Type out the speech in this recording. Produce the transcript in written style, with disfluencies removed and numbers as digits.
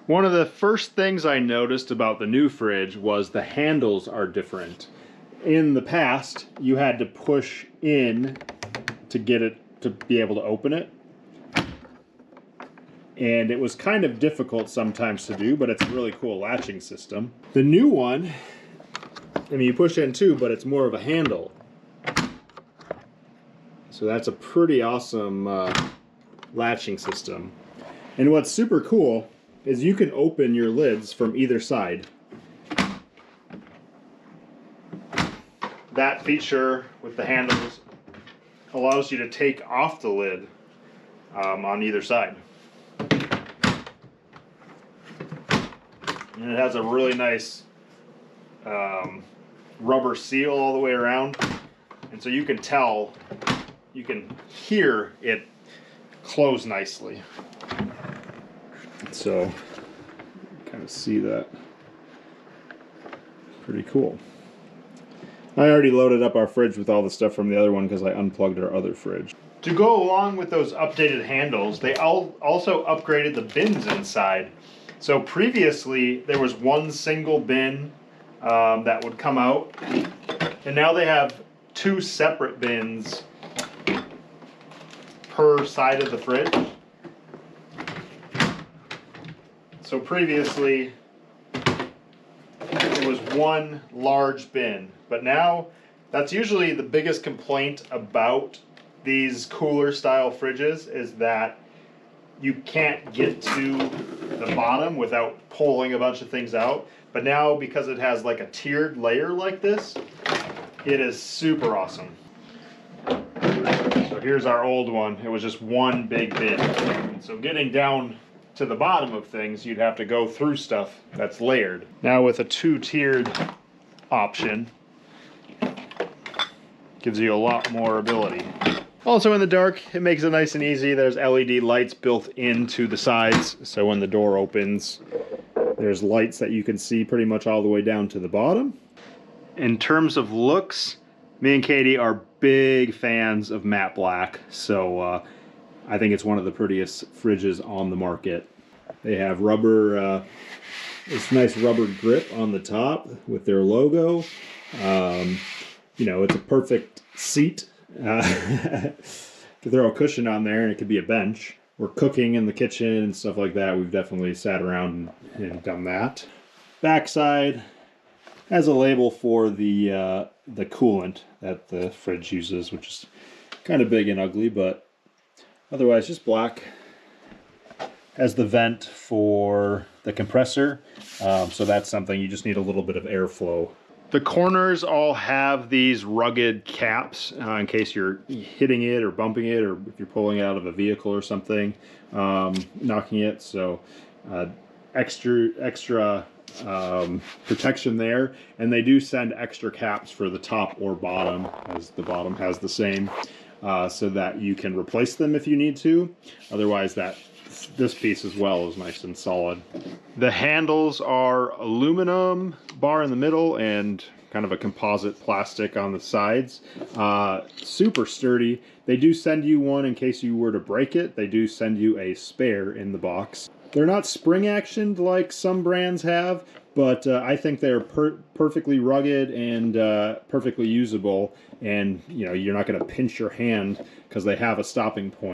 One of the first things I noticed about the new fridge was the handles are different. In the past, you had to push in to get it to be able to open it. And it was kind of difficult sometimes to do, but it's a really cool latching system. The new one, I mean, you push in too, but it's more of a handle. So that's a pretty awesome latching system. And what's super cool is you can open your lids from either side. That feature with the handles allows you to take off the lid on either side. And it has a really nice rubber seal all the way around. And so you can tell, you can hear it close nicely. So, kind of see that. Pretty cool. I already loaded up our fridge with all the stuff from the other one because I unplugged our other fridge. To go along with those updated handles, they also upgraded the bins inside. So previously, there was one single bin that would come out, and now they have two separate bins per side of the fridge. So previously, it was one large bin, but now that's usually the biggest complaint about these cooler style fridges, is that you can't get to the bottom without pulling a bunch of things out. But now, because it has like a tiered layer like this, it is super awesome. So here's our old one. It was just one big bin. And so getting down to the bottom of things, you'd have to go through stuff that's layered. Now with a two-tiered option, gives you a lot more ability. Also in the dark, it makes it nice and easy. There's LED lights built into the sides, so when the door opens, there's lights that you can see pretty much all the way down to the bottom. In terms of looks, me and Katie are big fans of matte black, so I think it's one of the prettiest fridges on the market. They have rubber, this nice rubber grip on the top with their logo. You know, it's a perfect seat. To throw a cushion on there and it could be a bench. We're cooking in the kitchen and stuff like that. We've definitely sat around and done that. Backside has a label for the coolant that the fridge uses, which is kind of big and ugly, but otherwise just black. Has the vent for the compressor, so that's something you just need a little bit of airflow. The corners all have these rugged caps in case you're hitting it or bumping it, or if you're pulling it out of a vehicle or something, knocking it. So extra protection there. And they do send extra caps for the top or bottom, as the bottom has the same, so that you can replace them if you need to. Otherwise, this piece as well is nice and solid. The handles are aluminum bar in the middle and kind of a composite plastic on the sides. Super sturdy. They do send you one in case you were to break it. They do send you a spare in the box. They're not spring actioned like some brands have, but I think they're perfectly rugged and perfectly usable, and you know, you're not going to pinch your hand because they have a stopping point.